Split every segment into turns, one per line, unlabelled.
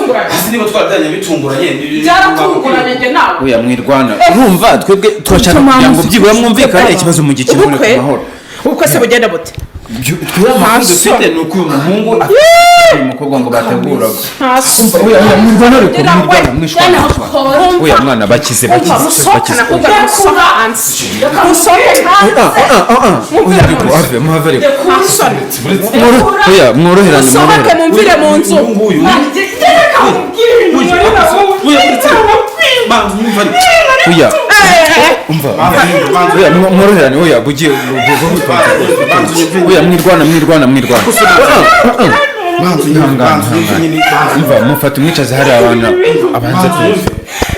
bitunguranye
hasi niba twaratanye bitunguranye
byaratunguranye njye nawe
oya mwirwana urumva twebwe turashaka kugira ngo byibura mwumvikane ikibazo mu gikemure ku mahoro
ubukwe se bugenda bute
twebwe amakuru dufite ni uko uyu muhungu uyu mukobwa ngo bateguraga oya mwirwana ariko mwirwana mwishwana oya mwana bakize oya ariko ave muhave ariko oya mworoherane
musohoke mumvire mu nzu
oya umva oya mworoherane oya bugiye oya mwirwana umva mufata umwicaze hari abana abanza tuzi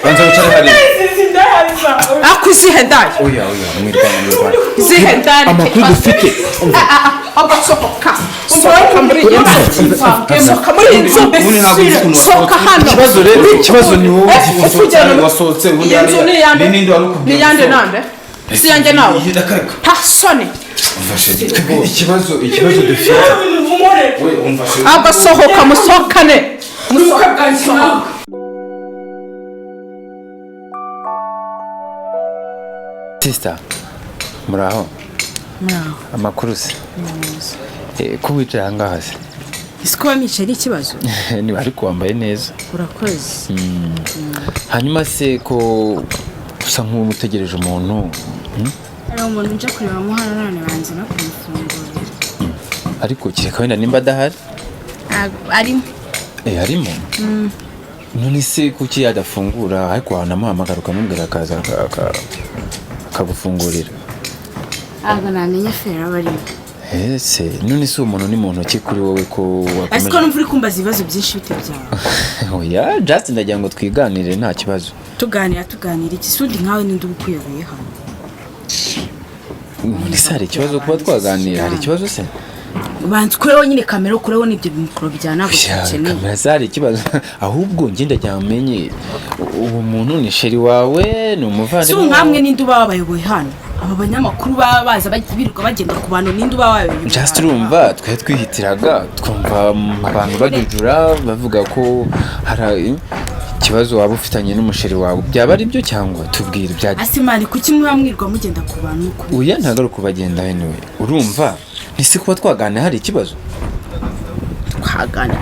banza wicara hari
akuzihe ndaye
oya mwirwana
zihe ndaye
amakuru dufite
agasohoka sohoka muri iyi nzu sohoka hano
ikibazo ni wowe
wasohotse
ni yande nande si yanjye nawe pasoni
ikibazo dufite
agasohoka musohokane
sister muraho amakuru se ko wicaye ahangaha se
isiko wamicaye ari ikibazo
niba ariko wambaye neza
urakoze
hanyuma se ko usa nk'umutegereje umuntu
hari umuntu nje kureba mo hano none banze no kumufungurira
ariko kireka wenda nimba adahari
arimo
harimo none se kuki yadafungura ariko wanamuhamagara ukamubwira akaza akagufungurira
ntabwo namenye fera barimo
ese none se umuntu ni mu ntoki kuri wowe ko wakomeje
ariko numva uri kumbaza ibibazo byinshi bite byawe
oya just ndagira ngo twiganire nta kibazo
tuganira iki sundi nkawe ninde ugukuyoboye hano
none se hari ikibazo kuba twaganira hari ikibazo se
banze kureho nyine kamera ukureho n'ibyo bimikoro bijyana gukeneye
kamera zari ikibazo ahubwo njye ndagira amenye uwo muntu ni sheri wawe ni umuvandimwe
si nkamwe ninde uba wabayoboye hano aba banyamakuru baba baza birirwa bagenda ku bantu ninde uba wabayoboye
just urumva twari twihitiraga twumva abantu bajujura bavuga ko hari ikibazo waba ufitanye n'umusheri wawe byaba ari byo cyangwa tubwire ibyagiye
asimani kuki mwe mwirwa mugenda ku bantu
uya ntago ari kubagenda anyway urumva ntisi kuba twaganira hari ikibazo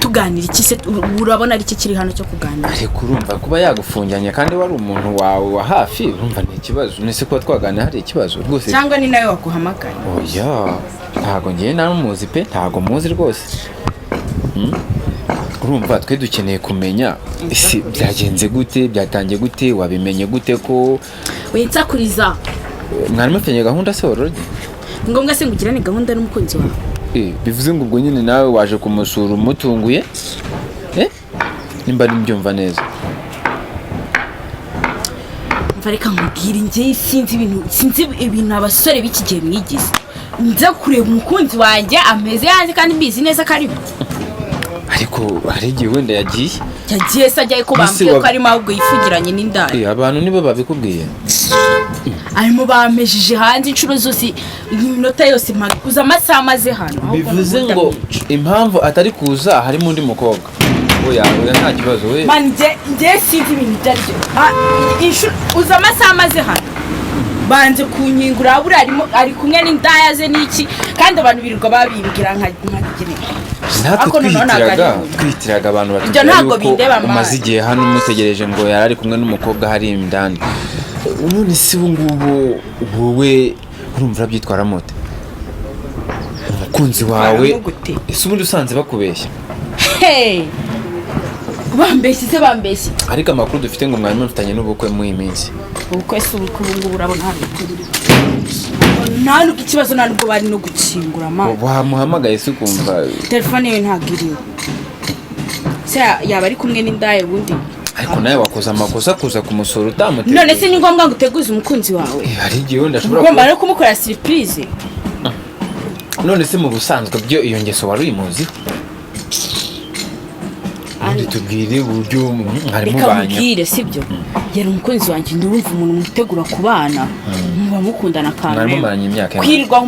tuganira iki se urabona ari iki kiri hano cyo kuganira
ariko urumva kuba yagufungiranye kandi wari umuntu wawe wa hafi urumva ni ikibazo ntisi kuba twaganira hari ikibazo rwose
cyangwa ni nawe waguhamagaye
oya ntago ngiye namuzi pe ntago muzi rwose urumva twe dukeneye kumenya isi byagenze gute byatangiye gute wabimenye gute ko
winsakuriza
mwari mufitanye gahunda se already
ngombwa se ngugirane gahunda n'umukunzi wawe
bivuze ngo ubwo nyine nawe waje kumusura umutunguye nimba ari mbyumva neza
mva reka nkubwire njye sinzi ibintu abasore b'iki gihe mwigize nza kureba umukunzi wanjye ameze yanjye kandi mbizi neza ko arimo
ariko hari igihe wenda yagiye
se ajyaye ko bambwiye ko arimo ahubwo yifungiranye n'indaya
abantu nibo babikubwiye
arimo bamejeje hanze inshuro zose iminota yose uza amasaha amaze hano
bivuze ngo impamvu atari kuza harimo undi mukobwa oya nta kibazo we
mani njye sinzi ibintu ibyo ari byo uza amasaha amaze hano banze kunkingura buriya ari kumwe n'indaya ze n'iki kandi abantu birirwa babibwira nkagenera
natwe twihitiraga abantu batubwira yuko umaze igihe hano umutegereje ngo yari ari kumwe n'umukobwa hari indani none si ubu ngubu wowe urumva urabyitwara mote umukunzi wawe ese ubundi usanze bakubeshya
bambeshye
ariko amakuru dufite ngo mwari mufitanye n'ubukwe muri iyi minsi
ubukwe si ubukwe ubu ngubu urabona hano nta nubwo ikibazo nta nubwo bari no gukingura amazi
wamuhamagaye se ukumva
telefone ye ntabwo iriho se yaba ari kumwe n'indaya ubundi
ariko nawe wakoze amakosa kuza kumusura utamuteguye
none se ni ngombwa ngo uteguze umukunzi wawe
hari igihe wenda ashobora
ugomba no kumukorera surprise
none se mu busanzwe byo iyo ngeso wari uyimuzi ubundi tubwire uburyo mwari
reka
mubanye
mubwire sibyo yari umukunzi wanjye ndumva umuntu mutegura ku bana muba mukundana kandi
mwari mubanye imyaka
kwirirwa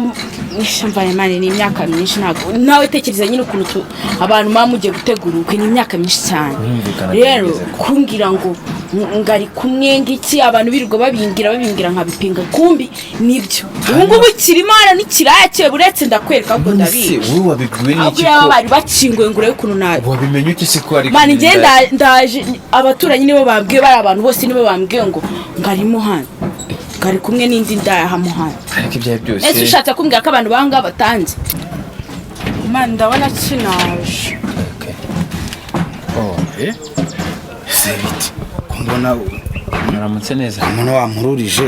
mvaye mani ni imyaka myinshi ntabwo nawe tekereza nyine ukuntu abantu baba mugiye gutegura ubukwe ni imyaka myinshi cyane rero kumbwira ngo ngari kumwe ngiki abantu birirwa babingira nkabipinga kumbi nibyo ubu ngubu kirimo n'ikiraya cye buretse ndakwereka ko ndabizi
wowe wabibwiwe n'iki
ko bari bacingoye ngo urebe ukuntu nabi
wabimenye iki se ko ari
mani njye ndaje abaturanyi nibo bambwiye bari abantu bose nibo bambwiye ngo ngarimo hano ngari kumwe n'indi ndaya hamo hano
ariko ibyaye byose
ese ushatse kumbwira ko abantu banga batanze mani ndabona kinaje
sebiti kumbona
muramutse neza
umuntu wampururije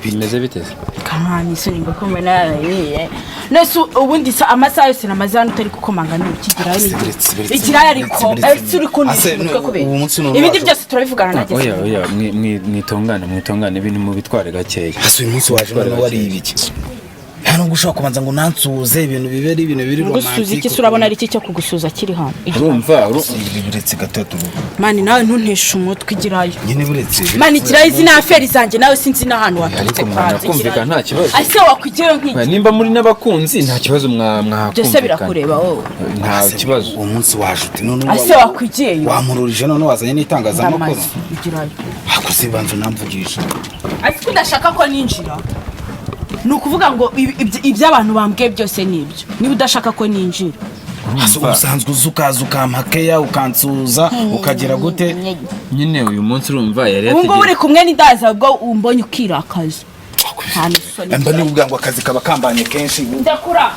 bimeze biteze
kamani isoni ngo kumwe narayiye nese ubundi amasaha yose namaze hano utari gukomanga n'ukigirayo ikiraya ariko uri kundisha umutwe kubera ibindi byose turabivugana nageze
oya mwitongane ibintu mubitware gakeya
hasi uyu munsi waje none wari ibiki nta nubwo ushobora kubanza ngo nansuze ibintu bibera ibintu biri romantike
gusuza iki urabona ari iki cyo kugusuza kiri hano
urumva
buretse gatatu
mani nawe ntunteshe umutwe igirayo
nyine buretse
mani igirayo izi ni aferi zanjye nawe sinzi n'ahantu waturutse
kumvikana nta kibazo
ase wakwigeyo nk'iki
nimba muri n'abakunzi nta kibazo mwakumvikana
byose birakureba wowe
nta kibazo
uwo munsi waje uti none
ase wakwigeyo
wamururije none wazanye n'itangazamakuru
igirayo
hakoze banzo namvugisha
ase udashaka ko ninjira ni ukuvuga ngo iby'abantu bambwiye byose nibyo niba udashaka ko ninjira
usanzwe uza ukaza ukampakeya ukansuza ukagera gute
nyine uyu munsi urumva yari
ubu ngubu uri kumwe n'indaza ubwo umbonye ukirakaza
mba nibuga ngo akazi kaba kambanye kenshi
ndakura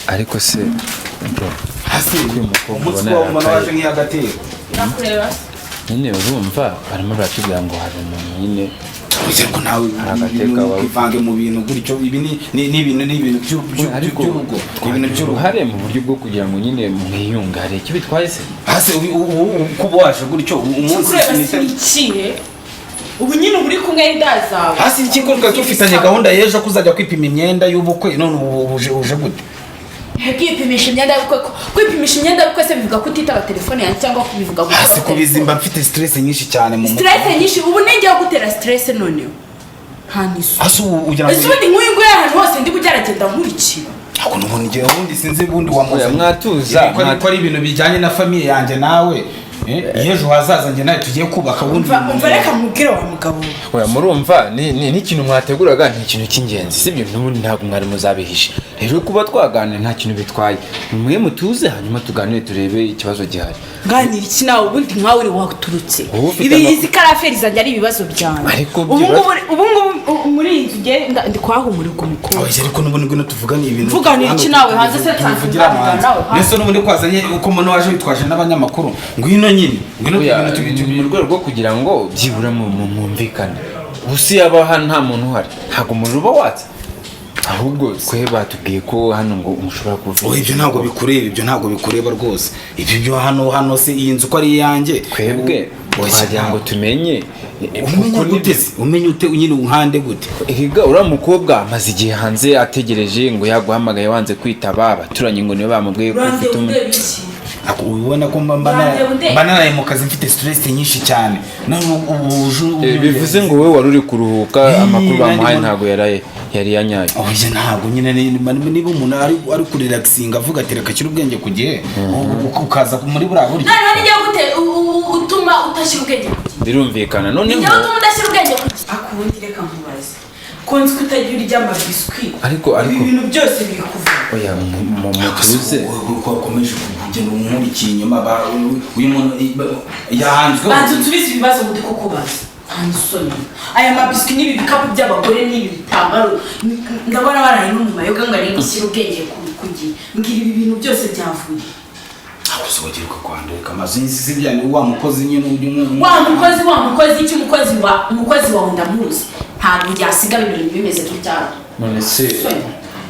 ariko se
hasi umunsi wawe umuntu waje nk'iyagatera
ndakureba
nyine urumva barimo baratubwira ngo hari umuntu nyine
kugira ngo nawe wivange mu bintu gutyo ibi ni ibintu by'urugo ibintu
by'uruhare mu buryo bwo kugira ngo nyine mwiyunge hari icyo bitwaye se
hasi kuba waje gutyo umunsi
n'ikihe ubu nyine uri kumwe n'indazawe
hasi ikikorwa cy'ufitanye gahunda y'ejo kuzajya kwipima imyenda y'ubukwe none uje gute
kwipimisha imyenda y'ubukwe kwipimisha imyenda y'ubukwe se bivuga ko utitaba telefone yanjye cyangwa kubivuga ngo
hasi kubizimba mfite stress nyinshi cyane mu
stress nyinshi ubu ninjye gutera stress noneho haniso
hasi ugira ngo
ubundi nk'uyu nguyu ahantu hose ndi kugerageza nkurikira
ako n'ubundi ngiye ubundi sinzi ubundi wamuze
mwatuza
ko ari ibintu bijyanye na famille yanjye nawe ejo hazaza njye nawe tugiye kubaka ubundi
umva reka mubwire wa mugabo
oya murumva ni ikintu mwateguraga ni ikintu cy'ingenzi sibyo n'ubundi ntabwo mwari muzabihishe rero kuba twaganira nta kintu bitwaye mwe mutuze hanyuma tuganire turebe ikibazo gihari
ganira iki nawe ubundi nkawe uri waturutse izi karaferi zanjye ari ibibazo byanjye ubu ngubu muri iyi nzu ndi kwahumurirwa umukobwa
ariko n'ubundi ngwino tuvugane ibintu
tuvuganira iki nawe hanze se tuvuganira nawe
mbese n'ubundi kwazanye uko umuntu waje witwaje n'abanyamakuru ngwino nyine
mu rwego rwo kugira ngo byibura mwumvikane ubu si yaba hano nta muntu uhari ntabwo umuriro uba watse ahubwo twe batubwiye ko hano ngo umushobora kuvuga
ibyo ntabwo bikureba rwose ibyo byo hano se iyi nzu ko ari iyanjye
twebwe wagira ngo tumenye
umenye ute nyine uhande gute
higa uriya mukobwa amaze igihe hanze ategereje ngo yaguhamagaye wanze kwitaba abaturanyi ngo niwe bamubwiye ko ufite
ubona ko mba naraye mu kazi mfite stress nyinshi cyane
bivuze ngo wowe wari uri kuruhuka amakuru bamuhaye ntabwo yari yanyaye
oya ntabwo nyine niba umuntu ari kurelaxinga avuga ati reka shyira ubwenge ku gihe ukaza muri buriya buryo
none nijya gute utuma utashyira ubwenge ku gihe
birumvikana noneho
nijya utuma udashyira ubwenge ku gihe akundi reka nkubaze konzi ko utagira urya amabiswi
ariko
ibintu byose biri kuva
oya mutuze
uko wakomeje kugenda umurikiye inyuma uyu muntu yahanzwe
banza utubize ibibazo ndi kukubaza hanisoni aya mabiswi n'ibi bikapu by'abagore n'ibi bitambaro ndabona baraye no mu mayoga ngo ari gushyira ubwenge ku gihe mbwira ibi bintu byose byavuye
gusohokera kwandika amazi z'ibyane wa mukozi nyine
wa mukozi iki umukozi wawe ndamuzi ntabwo byasiga ibintu bimeze nk'ibyaro
none se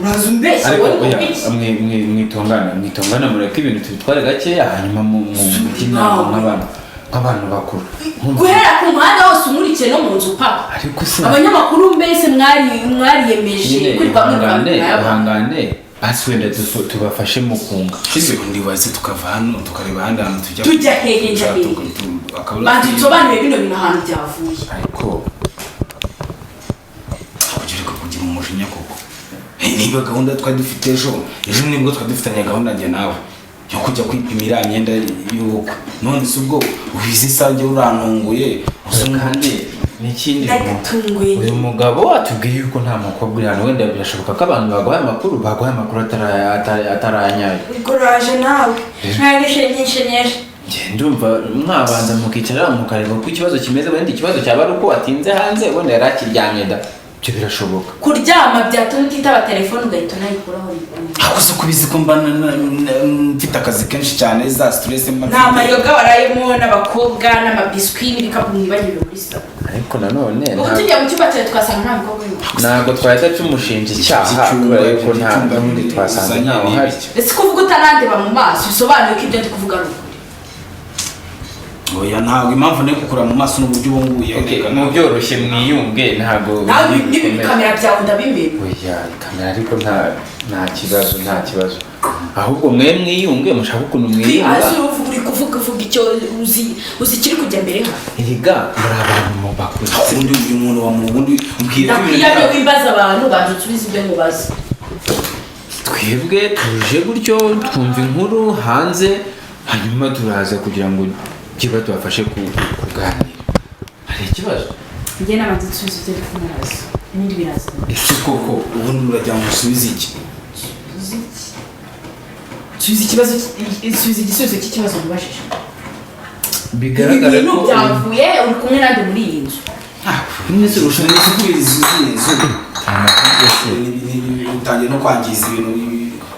uraza umbeshya
mwitongana mureke ibintu tubitware gakeya hanyuma mukina nk'abantu bakuru
guhera ku muhanda hose umurikiye no mu nzu paka
ariko se
abanyamakuru mbese mwariyemeje
ihangane basi wenda tubafashe mu kunga
ndibaze tukava hano tukareba ahandi hantu
tujya hehe njabiri bantu tusobanure bino bintu ahantu byavuye
ariko
kugira umujinya koko niba gahunda twari dufite ejo nibwo twari dufitanye gahunda njye nawe yo kujya kwipimira imyenda y'ubukwe none se ubwo ubizi isange urantunguye
kandi n'ikindi uyu mugabo atubwiye yuko nta mukobwa uri hano wenda birashoboka ko abantu baguhaye amakuru ataranyaye
uraje nawe ntabishenyeshenyeje
ndumva mwabanza mukicara mukareba ko ikibazo kimeze wenda ikibazo cyaba ari uko watinze hanze wenda yari akiryamye da ibyo birashoboka
kuryama byatuma utitaba telefone ugahita unayikuraho
akoze kubizi ko mba mfite akazi kenshi cyane za stress
nta mayoga warayemo n'abakobwa n'amabiswi n'ibikapu mwibagirwe muri salo
ariko nanone
ubu tujya mu cyumba cyawe twasanga nta mukobwa urimo
ntabwo twahita tumushinja icyaha kubera yuko nta n'undi twasanga ntaho hari
ese kuvuga utanandeba mu maso bisobanuye ko ibyo ndi kuvuga ari ukuri
oya ntabwo impamvu nayo kukura mu maso n'uburyo ubunguye
mu byoroshye mwiyunge ntabwo
nawe n'ibikamera byawe ndabimenya
oya kamera ariko nta kibazo ahubwo mwe mwiyunge mushaka ukuntu mwiyunga
hasi uri kuvuga icyo uzi kiri kujya mbere hano
erega muri abantu mu bakuze
undi uyu muntu wa mubundi ubwira
iyo wimbaza abantu badusubiza ibyo mubaza
twebwe tuje gutyo twumva inkuru hanze hanyuma turaza kugira ngo kiba tubafashe kuganira hari ikibazo
njye n'abantu dusubiza ibyo ndi kumubaza n'ibindi biraza
ese koko ubundi urajya mu subiza iki
subiza igisubizo cy'ikibazo mubajije
bigaragara ko
byavuye uri kumwe nande muri iyi nzu
mwese urushaho
kwizi inzu utangiye no kwangiza ibintu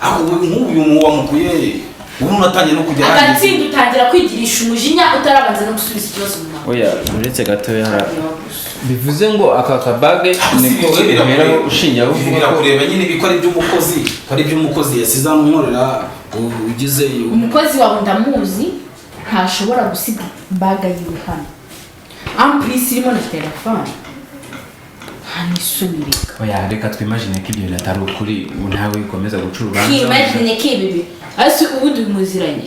aho nk'uyu wamukuye ubu unatangiye no kujya
agatsinda utangira kwigirisha umujinya utarabanza no gusubiza ikibazo mu mahoro
oya uretse gatoya bivuze ngo aka kabage niko biheraho ushingira uvuga ko
kureba nyine ibikora iby'umukozi ari iby'umukozi yasize ankorera ugize
umukozi wawe ndamuzi ntashobora gusiga baga yiwe hano ampulisi irimo na telefone ntanisubirika
oya reka twimagine ko ibyo bintu atari ukuri nawe ukomeza guca urubanza
twimagine ko ibi ariko ubundi bimuziranye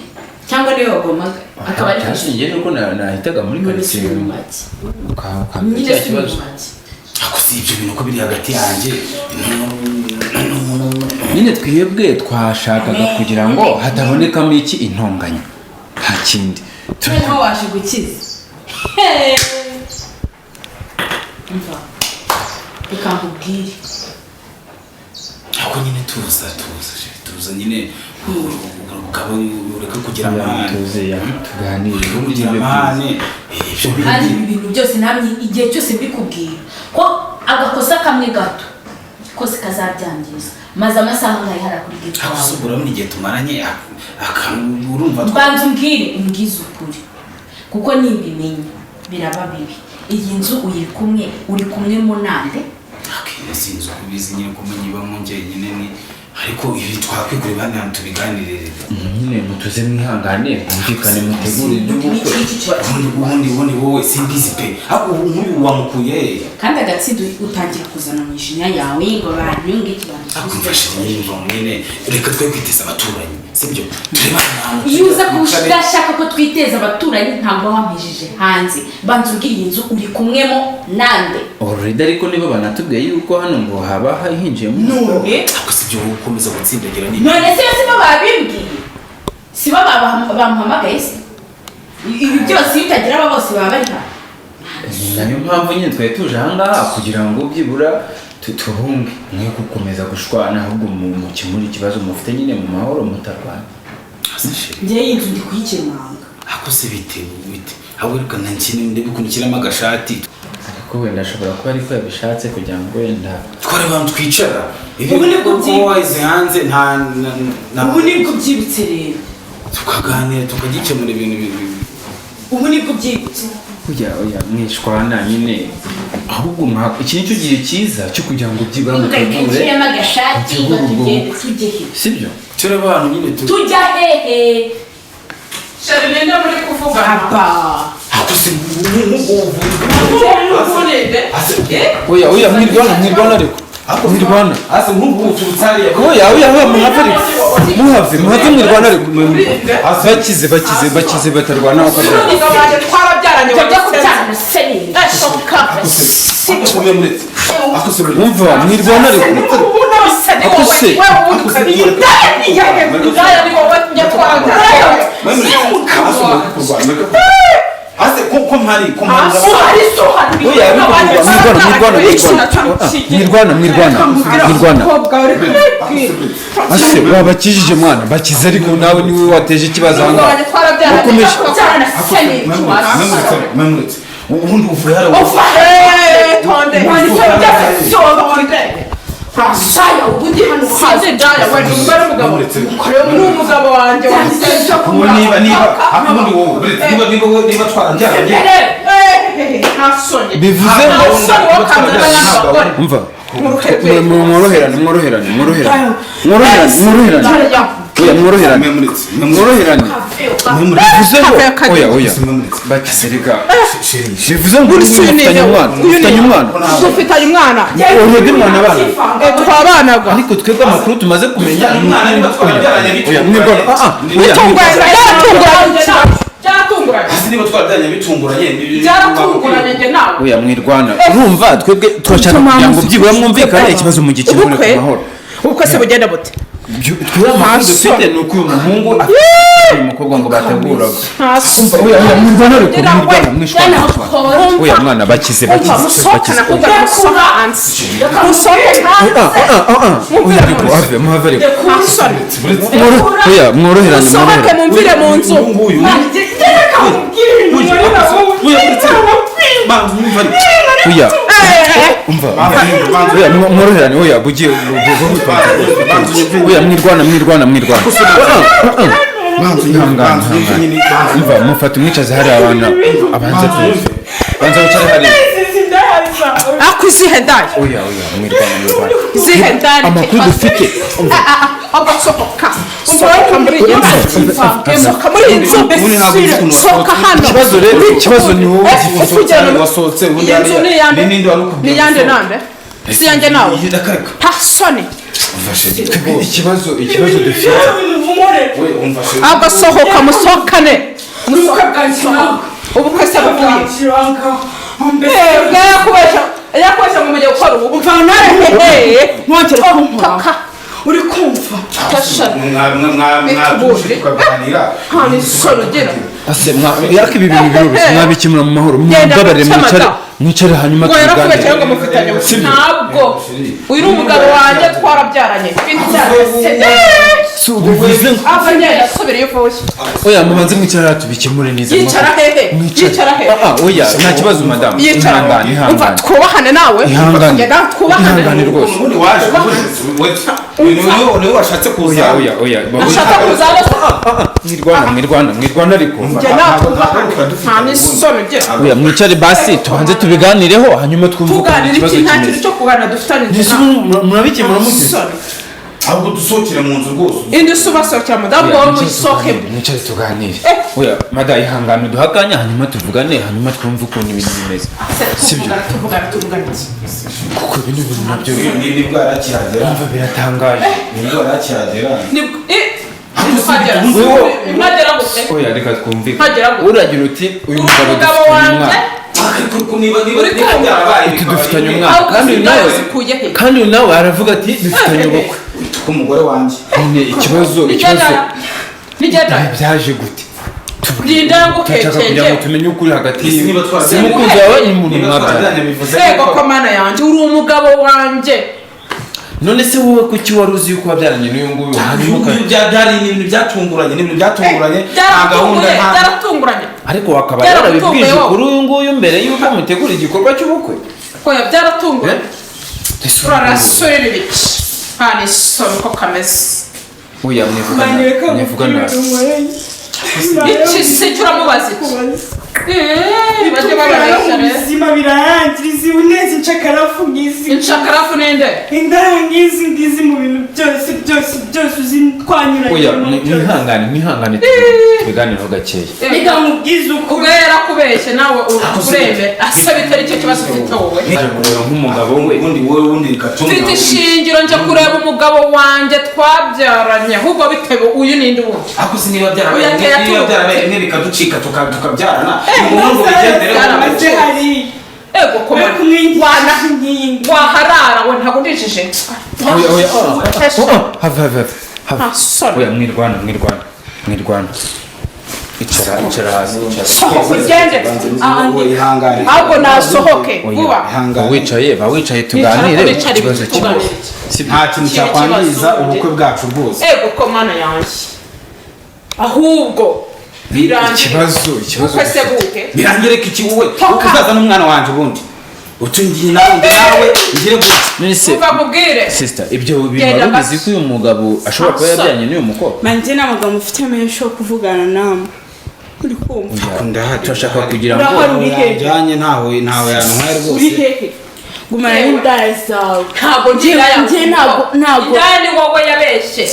cyangwa niyo wagomaga akaba ari
cyashingiye nuko nahitaga muri karitsiye ukamenya cya kibazo
ako si ibyo bintu ko biri hagati yanjye
nyine twebwe twashakaga kugira ngo hatabonekamo iki intonganya nta kindi
noneho waje gukiza mva reka nkubwire
ako nyine tuza nyine ukaba ureka kugira amahane
tuganire
kugira amahane
kandi ibi bintu byose namwe igihe cyose bikubwira ko agakosa kamwe gato kose kazabyangiza maze amasaha ngahe harakurigita
ako subura muri igihe tumaranye urumva
banza umbwize ukuri kuko nimbimenye biraba bibi iyi nzu uri kumwe mu nande
sinzi uko ubizi nyine kumenya ibamo njyenyine ni ariko ibi twakwikureba hano tubiganirire
nyine mutuze mwihangane mwumvikane mutegure
ubundi wowe simbizi pe ariko nk'uyu wamukuye
kandi agatsinda utangira kuzana mu ishinya yawe ngo banyunge ikibanza
akumfashe nyine mwene reka twe kwiteza abaturanyi sibyo
iyo uza udashaka ko twiteza abaturanyi ntabwo wampejije hanze banza ubwira iyi nzu uri kumwemo nande
already ariko nibo banatubwiye yuko hano ngo haba hinjiyemo
none
ariko sibyo ukomeza gutsindagira
none se sibo babimbwiye sibo bamuhamagaye se ibi byose iyo utagira aba bose baba bari hano
nayo mpamvu nyine twari tuje ahangaha kugira ngo byibura tuhunge mwe gukomeza gushwana ahubwo mukemura ikibazo mufite nyine mu mahoro mutarwana
njye iyi nzu ndi kuyikemanga
ako se bite aho reka ntakintu ndabikundikiramo agashati
ariko wenda ashobora kuba ariko yabishatse kugira ngo wenda
twari abantu twicara
ubu nibwo
byibutse hanze
ubu nibwo byibutse rero
tukaganira tukagikemura ibintu
ubu nibwo byibutse
oya mwishwana nyine ahubwo iki nicyo gihe cyiza cyo kugira ngo byibura mutegure
agashati ngo tujye he
sibyo
turi abantu nyine
tujya hehe
Sharine muri kuvuga
papa
oya mwirwana ariko mwirwana
asa nk'ubu ututsari
oya muhave mwirwana ariko bakize batarwana uko
twarabyaranye
bajya kubyarana seni gashoka
umva mwirwana ariko akose
ase ko mpari
mwirwana ase wabakijije mwana bakize ariko nawe niwe wateje ikibazo aha ngaha ukomeje
ubundi uvuye hariya
Saya ubundi hano haze daya wenda umubare umugabo ukoreye muri umugabo wanjye wagize
niba twarabyaranye
bivuze ngo umva mworoherane bivuze ngo oya bakizereka bivuze ngo ufitanye umwana urudi mwana abana
twabanaga
ariko twebwe amakuru tumaze kumenya oya mwirwana urumva twebwe turashaka kugira ngo byibura mwumvikane ikibazo mu gikemure ku mahoro
ubukwe se bugenda bute
twebwe amakuru dufite ni uko uyu muhungu afite umukobwa ngo bateguraga mwirwana ariko mwishwana oya mwana bakize oya ariko ave muhave ariko oya mworoherane
mumvire mu nzu
oya mworoherane oya bugiye oya mwirwana ihangane umva mufate umwicaze hariya abana abanza tuzi banza wicare hariya
akwizihe ndaya
oya mwirwana
izihe ndaya
amakuru dufite
agasohoka sohoka muri iyi nzu sohoka hano
ikibazo ni wowe
wasohotse
iyi nzu ni yande nande si yanjye nawe nta soni
ikibazo dufite
agasohoka musohokane ubu kwese buvuye yakubeshya mu mujyi gukora ubu mwongere kumpaka uri kumva nta n'isoni ugira
yaka ibi bintu biroroshye mwabikemura mu mahoro mbabarire mwicare hanyuma
tubiganire ngo mufitanye ntabwo uyu ni umugabo wanjye twarabyaranye
oya mubanze mwicara hariya tubikemure neza
yicara hehe
oya nta kibazo madamu ihangane
twubahane nawe
ihangane rwose
niwe washatse kuza
oya
ashaka kuza
mwirwana ariko
nta n'isoni ugira
oya mwicare basi tubanze tubiganireho hanyuma twumve uko ikibazo
nta kintu
kimeze
cyo kuganira dufitanye
murabikemura mute
ahubwo dusohokere mu nzu rwose
indi si ubasohokera mudamu wowe muyisohokemo
mwicare tuganire oya mada ihangane uduhe akanya hanyuma tuvugane hanyuma twumve ukuntu ibintu bimeze sibyo
tuvugana
kuko bino bintu nabyo
nibwo yarakihagera
umva biratangaje
nibwo yarakihagera
ntagera gute
oya reka twumvikane
ntagera gute
uragira uti uyu mugabo dufitanye umwana kandi uyu nawe aravuga ati dufitanye ubukwe
umugore wanjye
ikibazo byaje gute turashaka kugira ngo tumenye ukuri hagati y'umukunzi wawe n'umuntu mwabyaranye
rego ko mana yanjye uri umugabo wanjye
none se wowe kuki wari uzi yuko wabyaranye n'uyu nguyu
byari ibintu byatunguranye nta gahunda
byaratunguranye
ariko wakaba yarabibwije kuri uyu nguyu mbere yuko mutegura igikorwa cy'ubukwe
oya byaratunguranye urarasubira ibiki nta n'isoni ko kameze
oya mwivugana
iki se cyo uramubaza iki bajye babaresha rero
ubuzima birarangiriza ibunezi inshakarafu ngizi
inshakarafu ninde
indaya ngizi mu bintu byose uzi twanyuranye
oya mwihangane tubiganireho gakeya
reka mubwize uko
ubwo yarakubeshye nawe urembe asa bitari cyo kibazo ufite wowe
nk'umugabo we
ubundi rikatunga
mfite ishingiro nje kureba umugabo wanjye twabyaranye ahubwo bitewe uyu ninde wundi
ako si niba byarabaye rimwe bikaducika tukabyarana ngo
amaze hari
ego komana waharara we ntabwo ndijije
oya mwirwana icara hasi
sohoka ugende ahubwo nasohoke vuba
wicaye tuganire ikibazo kimwe
nta kintu cyakwangiza ubukwe bwacu rwose
ego komana yanjye ahubwo
ikibazo
ukwese gute
birangireka iki wowe uzaza n'umwana wanjye ubundi utungiye nawe ngire gute
nese
uva mubwire
sister ibyo bintu bizi ko uyu mugabo ashobora kuba yabyaranye n'uyu mukobwa
manje n'amagambo ufite menshi yo kuvugana namwe uri kumva
turashaka kugira ngo
yajyanye ntawe yantwaye rwose
uri hehe gumana n'indaya zawe
ntabwo ngira
ntabwo
indaya ni wowe yabeshye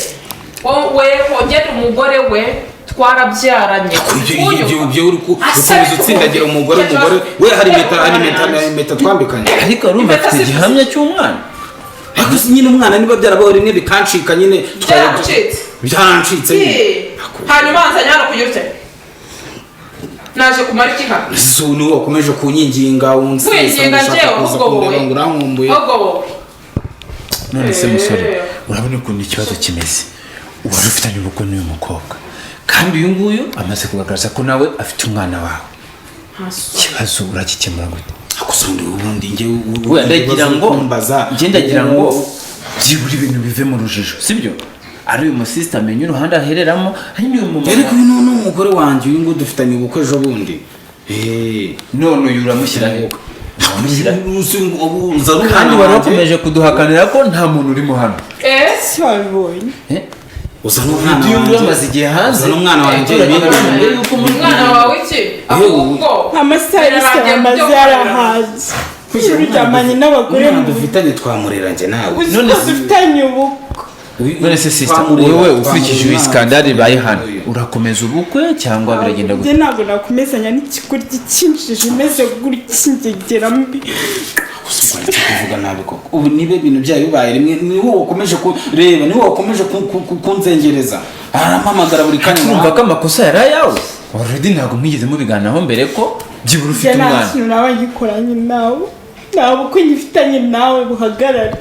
wowe wongera umugore we twarabyaranye
ibyo uri gukomeza utsindagira umugore we hari impeta twambikanye
ariko urumva afite igihamya cy'umwana
ariko nyine umwana niba byarabaho rimwe bikancika nyine
byarancitse hanyuma nzanye hano kugira ute naje kumara iki hano
niwe wakomeje kunyinginga
winginga njyewe ahubwo wowe
none se musore urabona ukuntu ikibazo kimeze wari ufitanye ubukwe n'uyu mukobwa kandi uyu nguyu amaze kugaragaza ko nawe afite umwana wawe ikibazo urakikemura gute
akosundi ubundi
ndagira ngo byibura ibintu bive mu rujijo sibyo ari uyu musista amenye uruhande ahereramo hari n'uyu mumama
ariko uyu ni umugore wanjye uyu nguyu dufitanye ubukwe ejo bundi
none uyu uramushyira he kandi wari wakomeje kuduhakanira ko nta muntu urimo hano
si wabibonye
uzana umwana
wanjye amaze igihe hanze
uzana umwana wanjye
umwana wawe iki ahubwo
amasaha yose amaze yarahaze uryamanye n'abagore
dufitanye twamurera njye nawe
none dufitanye ubukwe
none se sister wowe ukurikije iyi skandale ibaye hano urakomeza ubukwe cyangwa biragenda gute
ntabwo nakomezanya n'ikigoryi cyinjije imeze gutya mbi
kuvuga nabi koko ubu nibe ibintu byayo bibaye rimwe niho wakomeje kureba niho wakomeje kunzengereza arampamagara buri kanya
numva ko amakosa yari ayawe already ntabwo mwigeze mubiganiraho mbere ko byibura ufite umwana
nta kintu nawe gikoranye nawe ntabwo uko ngifitanye nawe buhagarare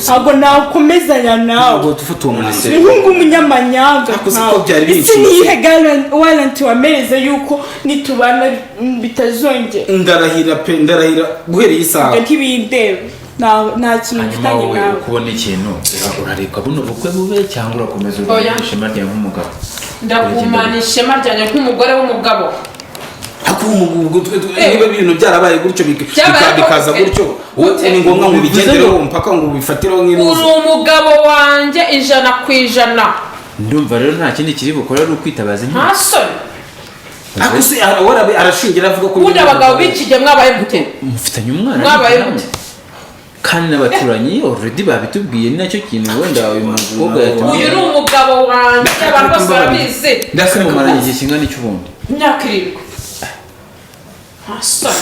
ntabwo nakomezanya nawe
ntabwo dufite uwo munezero
nk'ubu umunyamanyanga isi niyihe waranti wamereze yuko nitubana bitazongera
ndarahira guhera iyi saha
ntibindebe nta kintu mfitanye nawe
kubona ikintu urareka buno bukwe bube cyangwa urakomeza urwanya ishema ryawe nk'umugabo
ndagumana ishema ryanjye nk'umugore w'umugabo
niba ibintu byarabaye gutyo bikaza gutyo ni ngombwa ngo ubigendereho mpaka ngo ubifatireho nk'inuza
uri umugabo wanjye 100%.
ndumva rero nta kindi kiri bukora ari ukwitabaza
nta soni
akusi arashingira avuga ko
ubundi abagabo b'ikijya mwabaye gute
mufitanye umwana
mwabaye gute
kandi n'abaturanyi already babitubwiye ni nacyo kintu wenda uyu mukobwa yatumye
uyu ni umugabo wanjye abantu bose barabizi
ndetse mumaranye igihe kingana icy'ubundi
imyaka 7 Hassan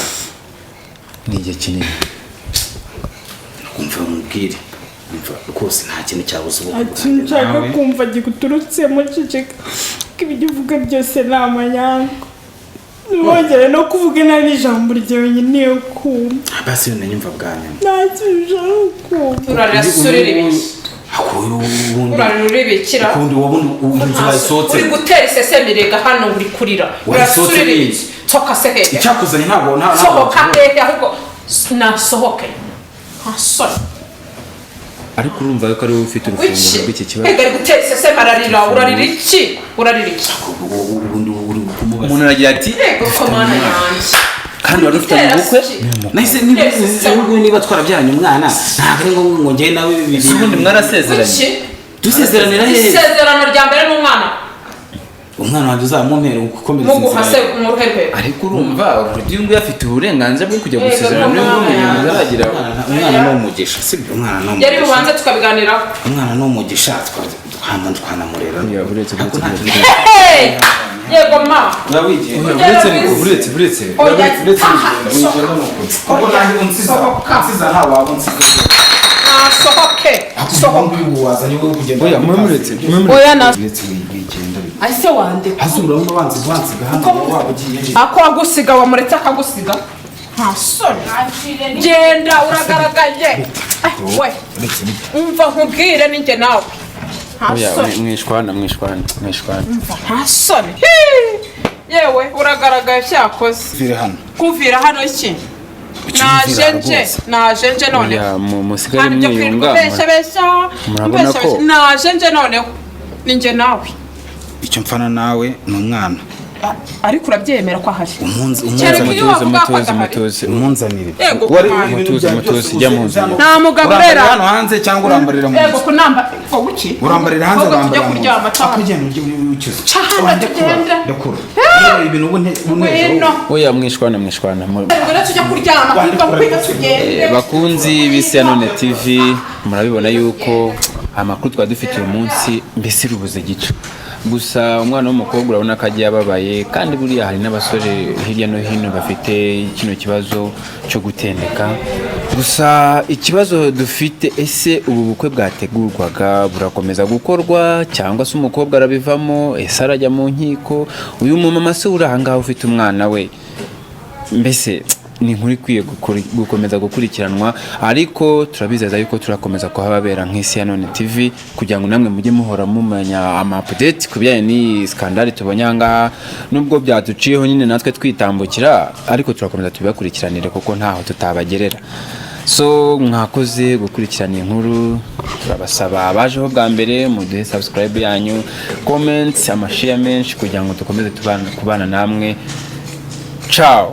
ni igihe kinini
kumva mubwire umva rwose nta kintu cyabuze
ati nshaka kumva gikuturutsemo ceceka ko ibyo uvuga byose ni amanyanga ntibongere no kuvuga nabi ijambo ryawe nyine kumva
basi nanyumva bwanyu
nta kintu ushaka kumva
urarasurira ibiki uraruribikira
ukundi wabona inzu wayisohotse
uri gutera isesemirega hano uri kurira urasurira ibiki soka se hehe
icyakuzanye ntabwo
sohoka hehe ahubwo nasohoke hasoni
ariko urumva ko ari wowe ufite urufunguzo rw'iki kibazo
ega ari gutera iseseme ararira urarira iki
umuntu aragira ati
ego komana yanjye
kandi wari ufitanye ubukwe
nahise niba twarabyaranye umwana ntabwo ari ngo njyewe nawe
ubundi mwarasezeranye
dusezeranira hehe
isezerano rya mbere n'umwana
umwana wanjye uzamumere gukomereza
muguhase mu ruherwe
ariko urumva uyu nguyu afite uburenganzira bwo kujya gusezerana n'undi muntu uzaragira
umwana ni umugisha sibyo umwana ni umugisha
yari bubanze tukabiganiraho
umwana ni umugisha twanamurera
uretse
yego ma
uretse
ase wande ako wagusiga wamuretse akagusiga nta soni genda uragaragaye we umva nkubwire ninjye nawe
mwishwana
nta soni yewe uragaragaye cyakoze kuvira hano iki naje nje noneho
musigare mwiyunga
murabona ko naje nje noneho ninjye nawe
icyo mfana nawe ni umwana
ariko urabyemera ko ahari
umunzanire
mutuze jya mu nzu
nta mugabo urera
hano hanze cyangwa urambarira mu
nzu kunamba uki
urambarira hanze
tujya kuryama
akugenda ucyuze
cyahanda tugenda
ndakura ibintu ubunezero
oya mwishwana
tujya kuryama kwiga tugende
bakunzi b'Isi ya None TV murabibona yuko amakuru twa dufite uyu munsi mbese rubuze gica gusa umwana w'umukobwa urabona ko agiye ababaye kandi buriya hari n'abasore hirya no hino bafite kino kibazo cyo gutendeka gusa ikibazo dufite ese ubu bukwe bwategurwaga burakomeza gukorwa cyangwa se umukobwa arabivamo ese arajya mu nkiko uyu mumama se uri ahangaha ufite umwana we mbese ni inkuru ikwiye gukomeza gukurikiranwa ariko turabizeza yuko turakomeza kuhababera nk'Isi ya None TV kugira ngo namwe mujye muhora mumenya ama-update ku bijyanye n'iyi skandale tubonye ahangaha nubwo byaduciyeho nyine natwe twitambukira ariko turakomeza tubibakurikiranire kuko ntaho tutabagerera so mwakoze gukurikirana inkuru turabasaba abajeho bwa mbere muduhe subscribe yanyu comments amashare menshi kugira ngo dukomeze kubana namwe ciao.